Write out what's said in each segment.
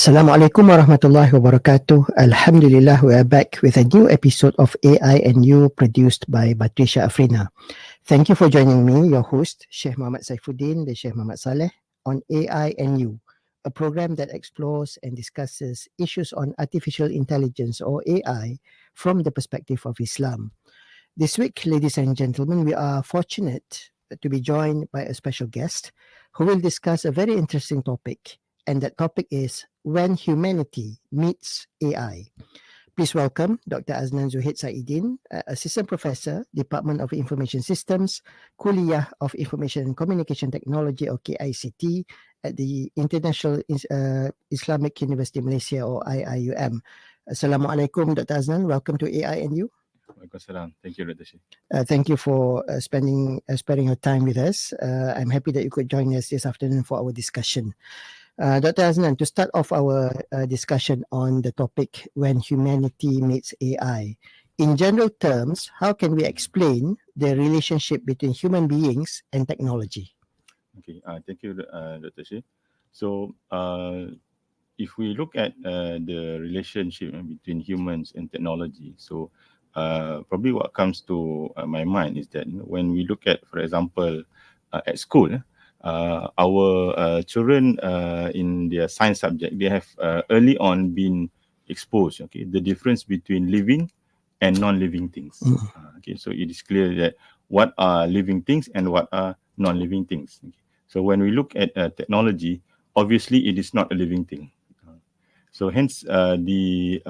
Assalamualaikum warahmatullahi wabarakatuh. Alhamdulillah, we are back with a new episode of AI and You produced by Batrisyia Afrina. Thank you for joining me, your host, Sheikh Muhammad Saifuddeen, the Sheikh Muhammad Salleh, on AI and You, a program that explores and discusses issues on artificial intelligence or AI from the perspective of Islam. This week, ladies and gentlemen, we are fortunate to be joined by a special guest who will discuss a very interesting topic, and that topic is when humanity meets AI. Please welcome Dr. Aznan Zuhid bin Saidin, Assistant Professor, Department of Information Systems, Kulliyyah of Information and Communication Technology or KICT at the International Islamic University Malaysia or IIUM. Assalamualaikum, Dr. Aznan. Welcome to AI and You. Waalaikumsalam. Thank you, Dr. Sheikh. Thank you for sparing your time with us. I'm happy that you could join us this afternoon for our discussion. Dr. Aznan, to start off our discussion on the topic when humanity meets AI, in general terms, how can we explain the relationship between human beings and technology? Okay, thank you, Dr. Sheikh. So, if we look at the relationship between humans and technology, so probably what comes to my mind is that when we look at, for example, at school, our children in their science subject, they have early on been exposed, okay, the difference between living and non-living things. Okay, so it is clear that what are living things and what are non-living things. Okay. So when we look at technology, obviously it is not a living thing. So hence the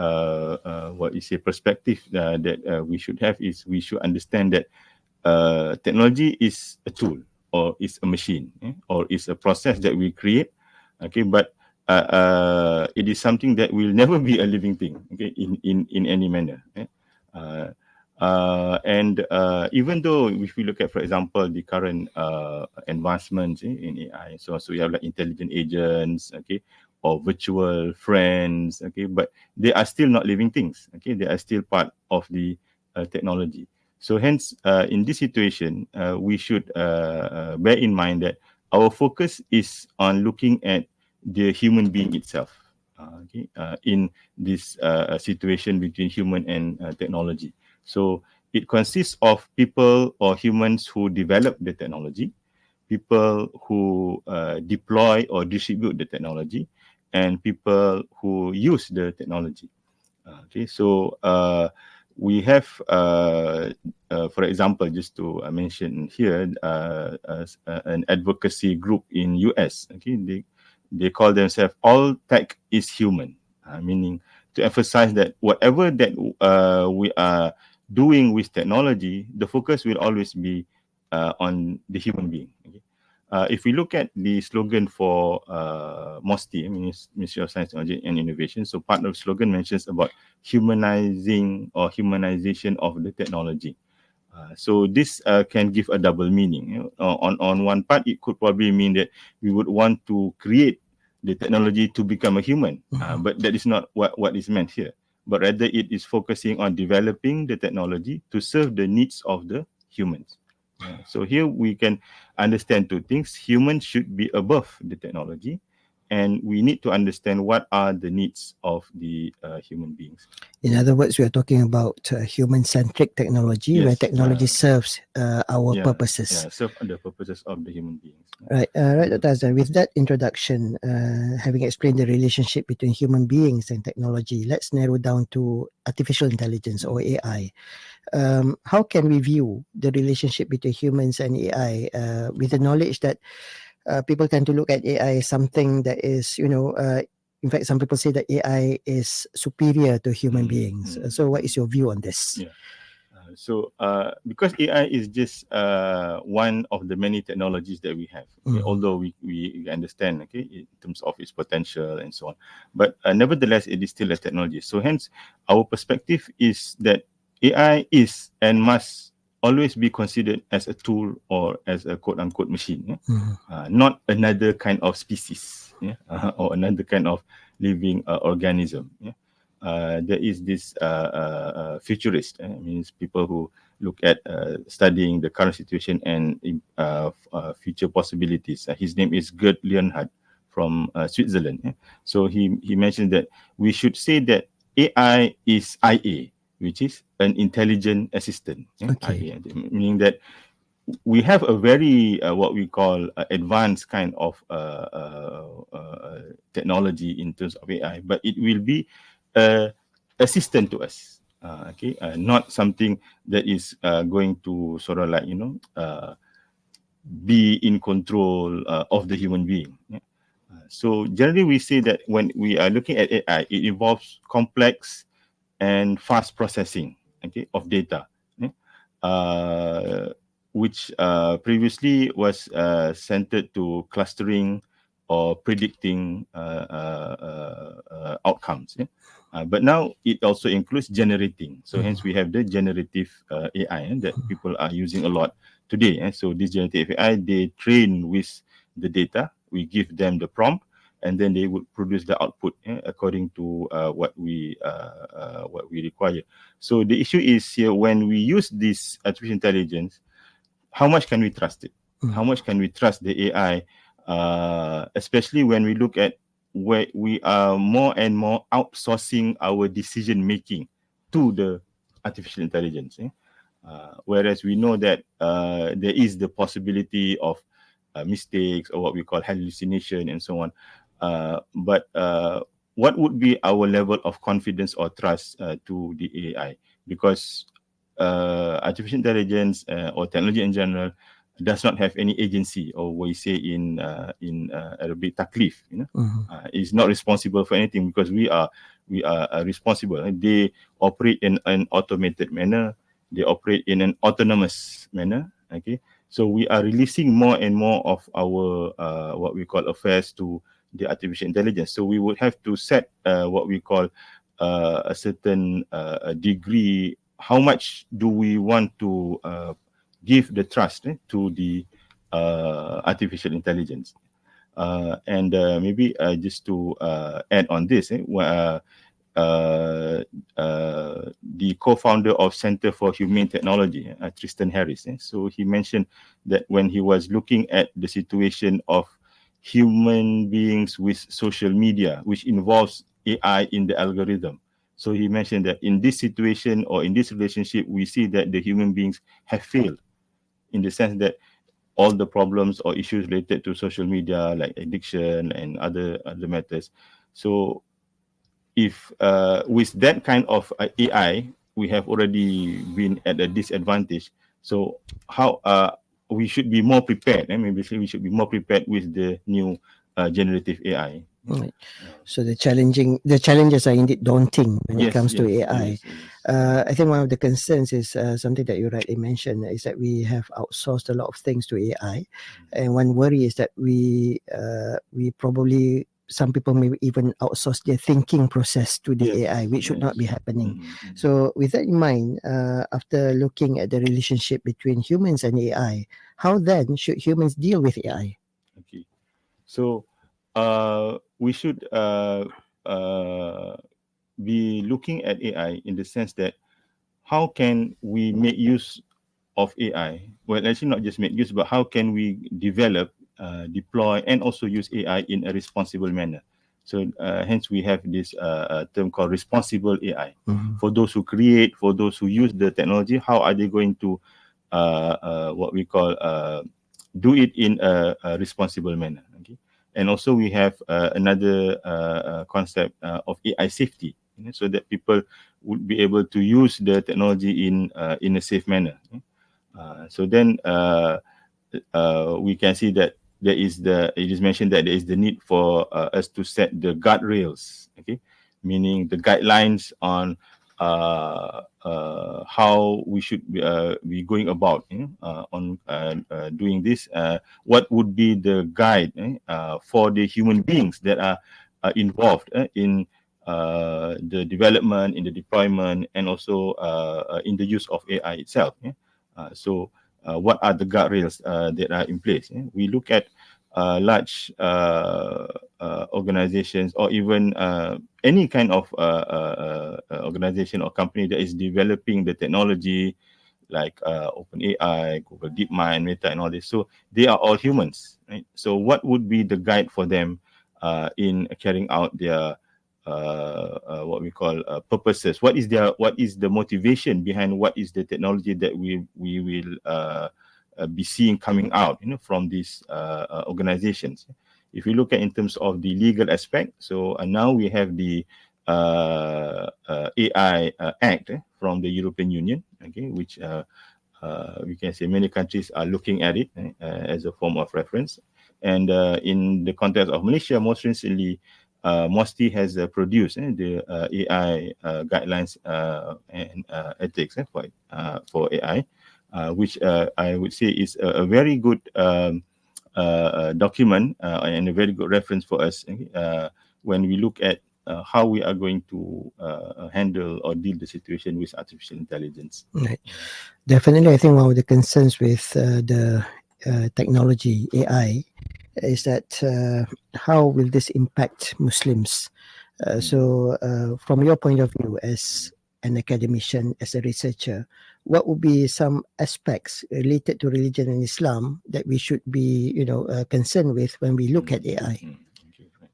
what is a perspective that we should have is we should understand that technology is a tool or is a machine or is a process that we create. Okay, but it is something that will never be a living thing. Okay, in any manner. And even though if we look at, for example, the current advancements in AI, so we have like intelligent agents, okay, or virtual friends, okay, but they are still not living things. Okay, they are still part of the technology. So hence, in this situation, we should bear in mind that our focus is on looking at the human being itself. Okay, in this situation between human and technology. So it consists of people or humans who develop the technology, people who deploy or distribute the technology, and people who use the technology. Okay, so we have, for example, just to mention here, an advocacy group in US. Okay, they call themselves "All Tech is Human," meaning to emphasize that whatever that we are doing with technology, the focus will always be on the human being. Okay? If we look at the slogan for MOSTI, Ministry of Science, Technology and Innovation, so part of the slogan mentions about humanizing or humanization of the technology. So this can give a double meaning. On one part, it could probably mean that we would want to create the technology to become a human, but that is not what is meant here. But rather, it is focusing on developing the technology to serve the needs of the humans. So here we can understand two things. Humans should be above the technology, and we need to understand what are the needs of the human beings. In other words, we are talking about human-centric technology, where technology serves our purposes. Yeah, serve the purposes of the human beings. Right, Dr. Aznan, with that introduction, having explained the relationship between human beings and technology, let's narrow down to artificial intelligence or AI. How can we view the relationship between humans and AI with the knowledge that people tend to look at AI as something that is, in fact, some people say that AI is superior to human beings. So what is your view on this? Yeah. So because AI is just one of the many technologies that we have, okay, although we understand, okay, in terms of its potential and so on, but nevertheless, it is still a technology. So hence, our perspective is that AI is and must always be considered as a tool or as a quote-unquote machine, not another kind of species, or another kind of living organism. There is this futurist, means people who look at studying the current situation and future possibilities. His name is Gerd Leonhard from Switzerland. So he mentioned that we should say that AI is IA, which is an intelligent assistant. Okay. IA, meaning that we have a very what we call advanced kind of technology in terms of AI, but it will be assistant to us. Not something that is going to sort of like be in control of the human being. So generally, we say that when we are looking at AI, it involves complex and fast processing, of data, which previously was centered to clustering or predicting outcomes. But now it also includes generating. So hence we have the generative AI that people are using a lot today. So this generative AI, they train with the data. We give them the prompt, and then they would produce the output according to what we require. So the issue is here, when we use this artificial intelligence, how much can we trust it? How much can we trust the AI, especially when we look at where we are more and more outsourcing our decision making to the artificial intelligence. Whereas we know that there is the possibility of mistakes or what we call hallucination and so on. But what would be our level of confidence or trust to the AI? Because artificial intelligence or technology in general does not have any agency, or we say in Arabic taklif. Is not responsible for anything, because we are responsible. They operate in an automated manner. They operate in an autonomous manner. So we are releasing more and more of our what we call affairs to the artificial intelligence. So we would have to set what we call a certain degree. How much do we want to give the trust to the artificial intelligence? And maybe just to add on this, the co-founder of Center for Humane Technology, Tristan Harris, so he mentioned that when he was looking at the situation of human beings with social media, which involves AI in the algorithm. So he mentioned that in this situation or in this relationship, we see that the human beings have failed, in the sense that all the problems or issues related to social media, like addiction and other matters. So if with that kind of AI, we have already been at a disadvantage. So how we should be more prepared, and maybe we should be more prepared with the new generative AI. Right. So the challenges are indeed daunting when it comes to AI. I think one of the concerns is something that you rightly mentioned, is that we have outsourced a lot of things to AI, and one worry is that we probably, some people may even outsource their thinking process to the AI, which should not be happening. So with that in mind, after looking at the relationship between humans and AI, how then should humans deal with AI? Okay, so we should be looking at AI in the sense that how can we make use of AI? Well, actually not just make use, but how can we develop, deploy, and also use AI in a responsible manner? So hence we have this term called responsible AI. For those who create, for those who use the technology, how are they going to what we call do it in a responsible manner? And also we have another concept of AI safety, so that people would be able to use the technology in a safe manner. So then we can see that it is mentioned that there is the need for us to set the guardrails, meaning the guidelines on how we should be going about on doing this. What would be the guide for the human beings that are involved in the development, in the deployment, and also in the use of AI itself. So what are the guardrails that are in place? We look at large organizations, or even any kind of organization or company that is developing the technology, like OpenAI, Google DeepMind, Meta, and all this. So they are all humans, right? So what would be the guide for them in carrying out their what we call purposes. What is the motivation behind what is the technology that we will be seeing coming out, from these organizations. If we look at in terms of the legal aspect, so now we have the AI Act from the European Union, okay, which we can say many countries are looking at it as a form of reference. And in the context of Malaysia, most recently, MOSTI has produced the AI guidelines and ethics for AI, which I would say is a very good document and a very good reference for us when we look at how we are going to handle or deal the situation with artificial intelligence. Right. Definitely, I think one of the concerns with the technology AI is that how will this impact Muslims? So, from your point of view as an academician, as a researcher, what would be some aspects related to religion and Islam that we should be, concerned with when we look at AI? Okay, right.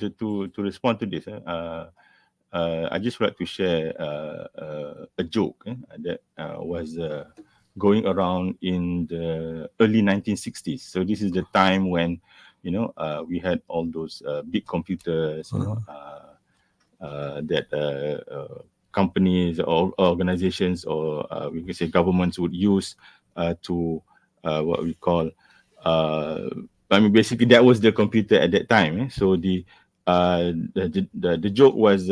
To respond to this, I just would like to share a joke that was going around in the early 1960s. So this is the time when, we had all those big computers, that companies or organizations or we can say governments would use to what we call basically that was the computer at that time. So the joke was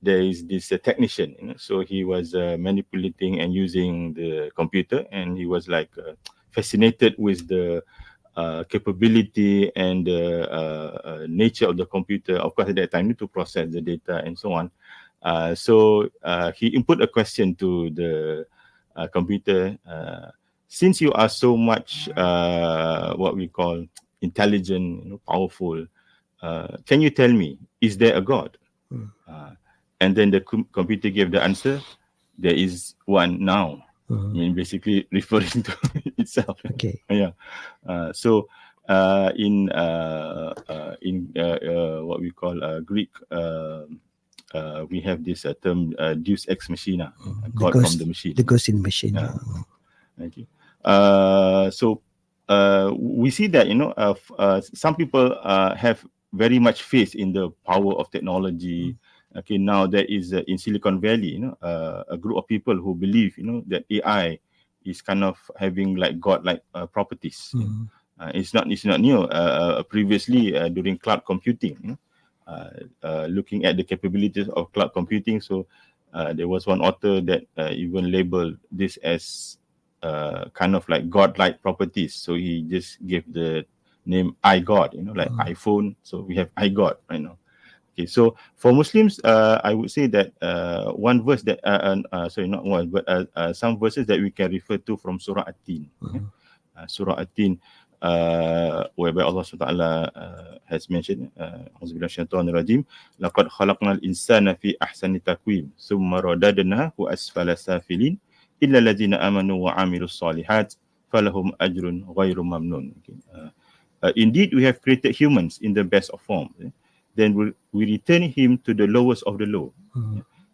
there is this technician, so he was manipulating and using the computer, and he was like fascinated with the capability and the nature of the computer, of course, at that time, to process the data and so on. So he input a question to the computer. Since you are so much what we call intelligent, powerful, can you tell me, is there a God? And then the computer gave the answer, there is one now. Basically referring to itself. Okay. Yeah. So in what we call Greek, we have this term Deus ex machina, God from the machine. The ghost in the machine. Thank you. So we see that some people have very much faith in the power of technology. Okay, now there is in Silicon Valley, a group of people who believe, that AI is kind of having like God-like properties. It's not new. Previously, during cloud computing, looking at the capabilities of cloud computing, so there was one author that even labeled this as kind of like God-like properties. So he just gave the name iGod, like iPhone. So we have iGod right now. Okay, so for Muslims, I would say that one verse that, sorry, not one, but some verses that we can refer to from Surah At-Tin. Surah At-Tin, whereby Allah SWT has mentioned, Auzubillahi minasyaitonir rajim, laqad khalaqnal insana fi ahsani taqwim, thumma radadnahu asfala safilin, illa allazina amanu wa amilus solihat, falahum ajrun ghairu mamnun. Indeed, we have created humans in the best of form. Then we return him to the lowest of the low,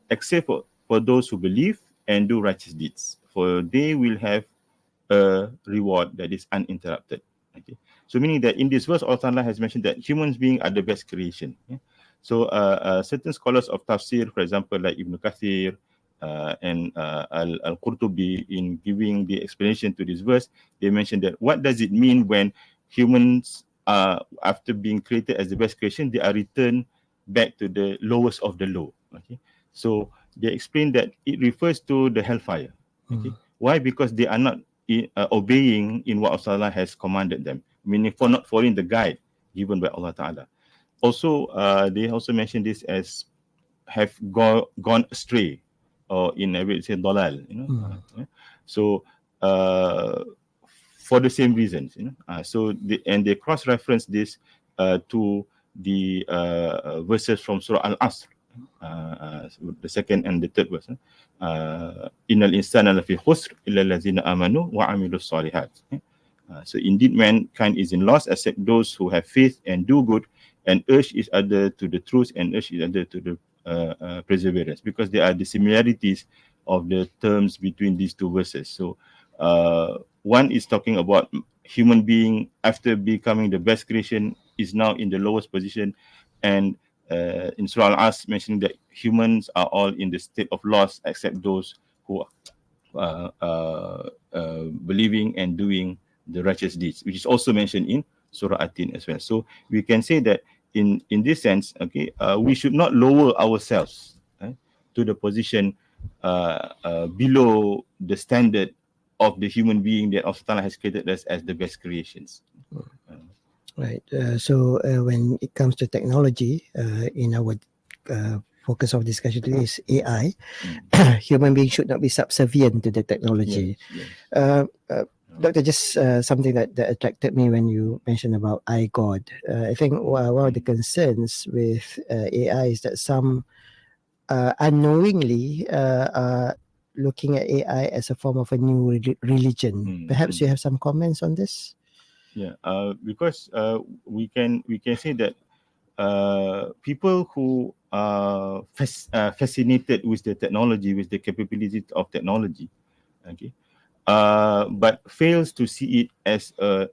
except for those who believe and do righteous deeds, for they will have a reward that is uninterrupted. Okay, so meaning that in this verse, Allah has mentioned that humans beings are the best creation. So certain scholars of tafsir, for example, like Ibn Kathir and Al-Qurtubi, in giving the explanation to this verse, they mentioned that what does it mean when humans, after being created as the best creation, they are returned back to the lowest of the low. Okay, so they explain that it refers to the hellfire. Okay, why? Because they are not obeying in what Allah has commanded them, meaning for not following the guide given by Allah Ta'ala. Also, they also mention this as have gone astray, or in a way say dalal. So for the same reasons, so they cross-reference this to the verses from Surah Al-Asr, the second and the third verse. Innal insana lafi khusr illa allazina amanu wa amilus solihat. So indeed, mankind is in loss except those who have faith and do good, and urge each other to the truth and urge each other to the perseverance, because there are the similarities of the terms between these two verses. So one is talking about human being after becoming the best creation is now in the lowest position, and in Surah Al-Asr mentioning that humans are all in the state of loss except those who believing and doing the righteous deeds, which is also mentioned in Surah At-Tin as well. So we can say that in this sense, okay, we should not lower ourselves to the position below the standard of the human being that Allah Ta'ala has created us as the best creations. Right. So when it comes to technology, in our focus of discussion today is AI. Human beings should not be subservient to the technology. Yes. Doctor, just something that attracted me when you mentioned about I God. I think one of the concerns with AI is that some unknowingly are looking at AI as a form of a new religion. Perhaps you have some comments on this? Yeah, because we can say that people who are fascinated with the technology, with the capability of technology, okay, but fails to see it as a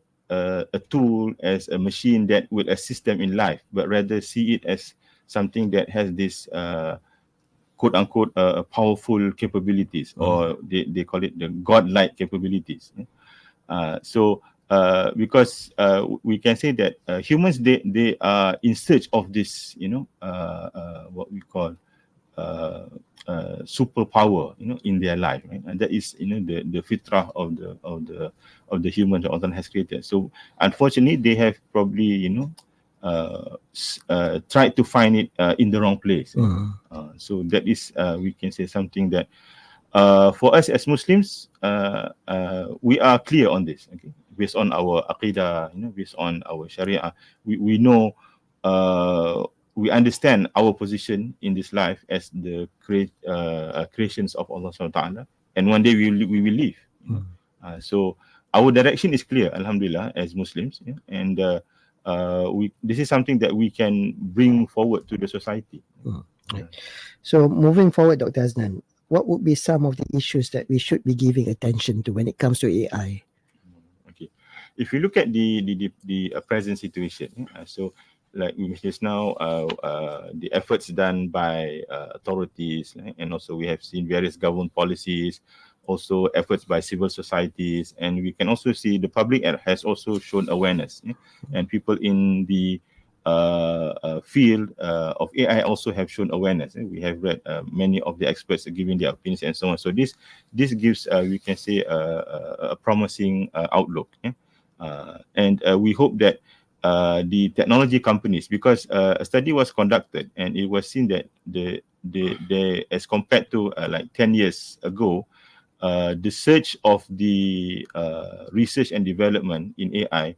tool, as a machine that will assist them in life, but rather see it as something that has this quote unquote powerful capabilities, or they call it the godlike capabilities. So because we can say that humans, they are in search of this, what we call superpower, in their life, right? And that is, the fitrah of the human that Allah has created. So unfortunately, they have probably, tried to find it in the wrong place. So that is, we can say something that for us as Muslims, we are clear on this, okay? Based on our aqidah, based on our sharia, we know, we understand our position in this life as the creations of Allah Subhanahu wa Taala, and one day we will leave. So our direction is clear, alhamdulillah, as Muslims, and this is something that we can bring forward to the society. Right. So moving forward, Dr. Aznan, what would be some of the issues that we should be giving attention to when it comes to AI? Okay, if you look at the present situation, so like we mentioned just now, the efforts done by authorities, and also we have seen various government policies, also efforts by civil societies, and we can also see the public has also shown awareness, and people in the field of AI also have shown awareness. We have read many of the experts giving their opinions and so on. So this gives, we can say, a promising outlook. And we hope that the technology companies, because a study was conducted and it was seen that the as compared to like 10 years ago, the surge of the research and development in AI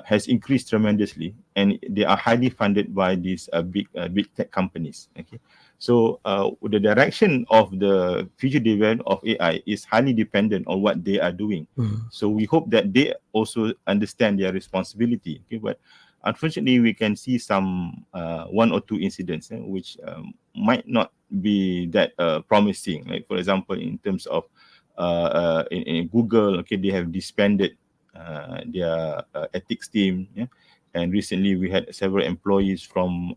has increased tremendously, and they are highly funded by these big tech companies. Okay, so the direction of the future development of AI is highly dependent on what they are doing. So we hope that they also understand their responsibility. Okay, but unfortunately, we can see some one or two incidents which might not be that promising. Like for example, in terms of in Google, okay, they have disbanded their ethics team, and recently we had several employees from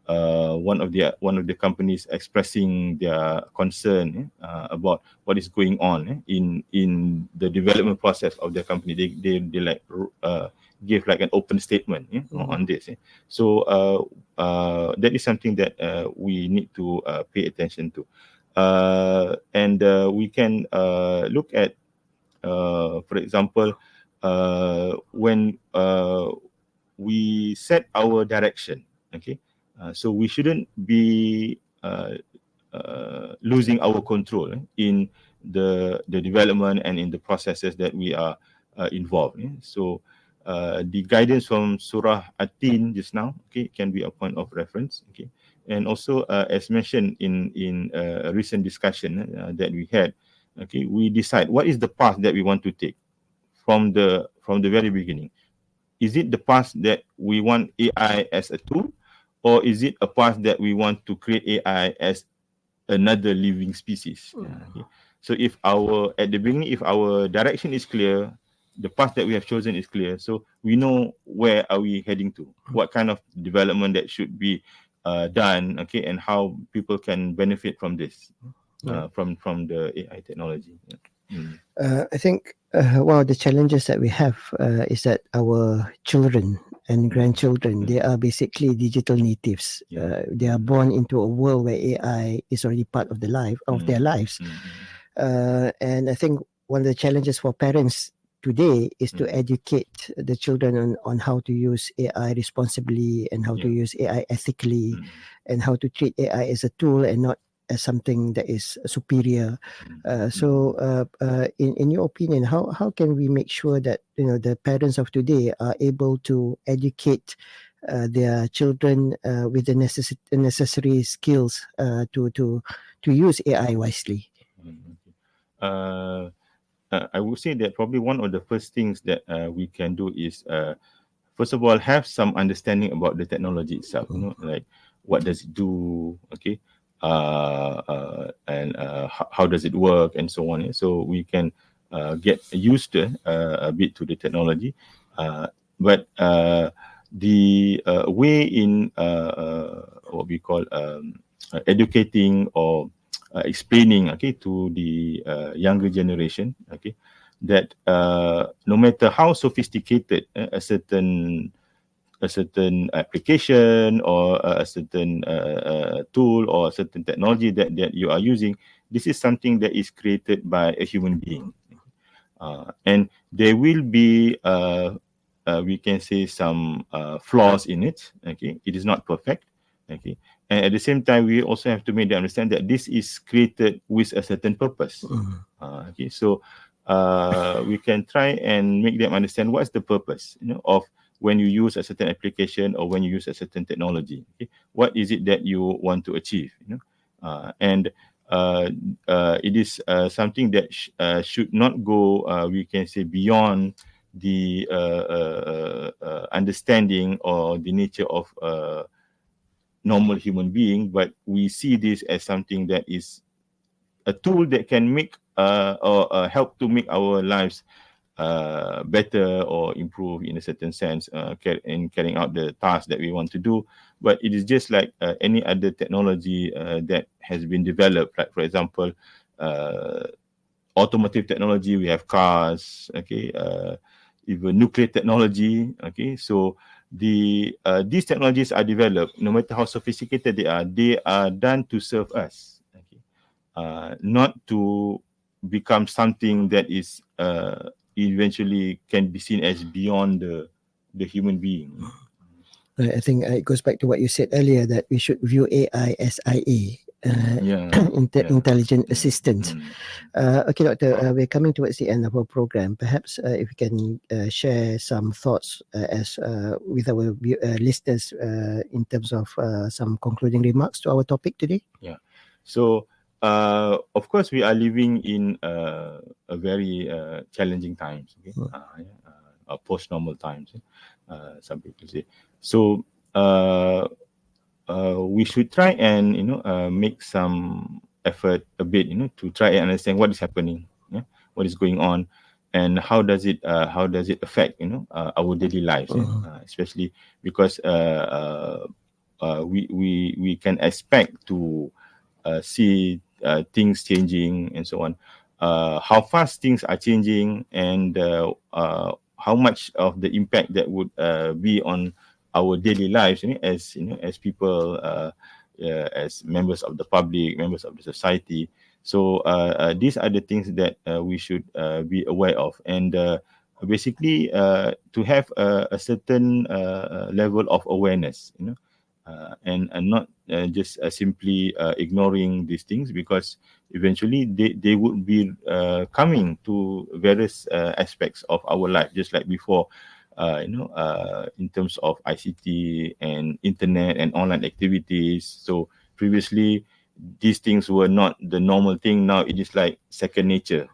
one of the companies expressing their concern about what is going on in the development process of their company. They like give like an open statement on this. So that is something that we need to pay attention to, and we can look at, for example, when we set our direction, okay, so we shouldn't be losing our control in the development and in the processes that we are involved in. So the guidance from Surah At-Tin just now, okay, can be a point of reference, okay, and also as mentioned in a recent discussion that we had, okay, we decide what is the path that we want to take. from the very beginning? Is it the past that we want AI as a tool, or is it a past that we want to create AI as another living species? Okay. So if at the beginning, if our direction is clear, the path that we have chosen is clear, so we know where are we heading to, what kind of development that should be done, okay, and how people can benefit from this, from the AI technology. I think one of the challenges that we have is that our children and grandchildren, they are basically digital natives. They are born into a world where AI is already part of their lives. And I think one of the challenges for parents today is to educate the children on how to use AI responsibly and how to use AI ethically and how to treat AI as a tool and not as something that is superior. So, in your opinion, how can we make sure that the parents of today are able to educate their children with the necessary skills to use AI wisely? I would say that probably one of the first things that we can do is, first of all, have some understanding about the technology itself. Like what does it do? Okay, and how does it work, and so on. So we can get used a bit to the technology, but the way in what we call educating or explaining, okay, to the younger generation, okay, that no matter how sophisticated a certain application or a certain tool or a certain technology that you are using, this is something that is created by a human being, and there will be we can say some flaws in it. Okay, it is not perfect. Okay, and at the same time, we also have to make them understand that this is created with a certain purpose. Okay, so we can try and make them understand what's the purpose, of when you use a certain application or when you use a certain technology. Okay, what is it that you want to achieve? And it is something that should not go, we can say, beyond the understanding or the nature of normal human being, but we see this as something that is a tool that can make or help to make our lives better or improve in a certain sense in carrying out the task that we want to do. But it is just like any other technology that has been developed. Like, for example, automotive technology, we have cars, okay, even nuclear technology, okay. So these technologies are developed, no matter how sophisticated they are done to serve us, okay, not to become something that is eventually can be seen as beyond the human being. I think it goes back to what you said earlier, that we should view AI as IA, intelligent assistant. Okay, Doctor, we're coming towards the end of our program. Perhaps if we can share some thoughts with our listeners in terms of some concluding remarks to our topic today. Yeah. So, of course, we are living in a very challenging times. Okay? Post-normal times. Some people say. So, we should try and make some effort a bit, to try and understand what is happening, what is going on, and how does it affect our daily lives, especially because we can expect to see things changing and so on. How fast things are changing, and how much of the impact that would be on our daily lives, as people, as members of the public, members of the society. So these are the things that we should be aware of, and basically to have a certain level of awareness, and not just simply ignoring these things, because eventually they would be coming to various aspects of our life, just like before. In terms of ICT and internet and online activities. So previously, these things were not the normal thing. Now it is like second nature.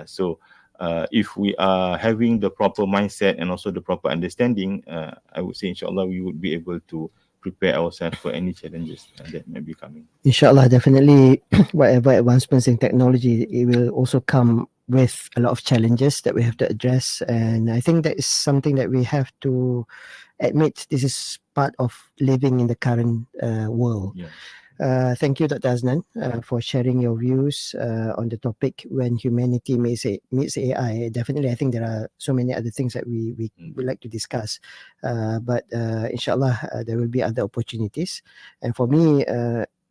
So if we are having the proper mindset and also the proper understanding, I would say inshallah we would be able to prepare ourselves for any challenges that may be coming. Inshallah, definitely, whatever advancements in technology, it will also come with a lot of challenges that we have to address. And I think that is something that we have to admit. This is part of living in the current world. Yeah. Thank you, Dr. Aznan, for sharing your views on the topic when humanity meets AI. Definitely, I think there are so many other things that we would like to discuss. But inshallah, there will be other opportunities. And for me,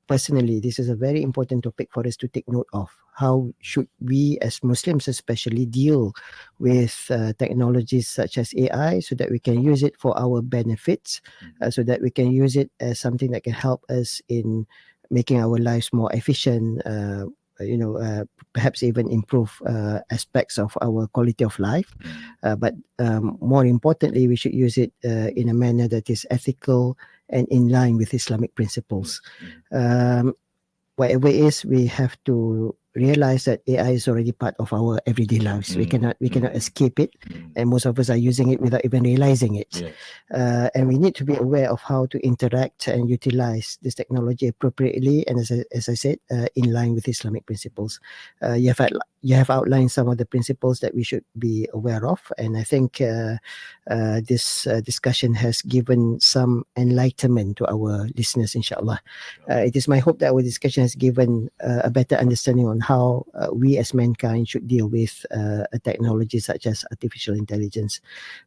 personally, this is a very important topic for us to take note of. How should we, as Muslims especially, deal with technologies such as AI so that we can use it for our benefits, so that we can use it as something that can help us in making our lives more efficient, perhaps even improve aspects of our quality of life. But more importantly, we should use it in a manner that is ethical and in line with Islamic principles. Whatever it is, we have to realize that AI is already part of our everyday lives. We cannot escape it, and most of us are using it without even realizing it. Yes. And we need to be aware of how to interact and utilize this technology appropriately, and as I said, in line with Islamic principles. You have outlined some of the principles that we should be aware of, and I think this discussion has given some enlightenment to our listeners, inshallah. It is my hope that our discussion has given a better understanding on how we as mankind should deal with a technology such as artificial intelligence.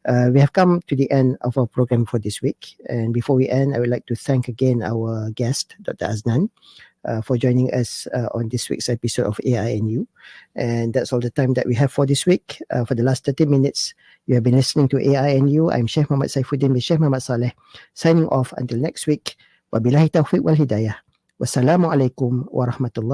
We have come to the end of our program for this week, and before we end, I would like to thank again our guest, Dr. Aznan, for joining us on this week's episode of AI and You. And that's all the time that we have for this week. For the last 30 minutes, you have been listening to AI and You. I'm Shaykh Muhammad Saifuddeen with Shaykh Muhammad Salleh, signing off until next week. Wabillahi taufiq wal hidayah. Wassalamualaikum warahmatullahi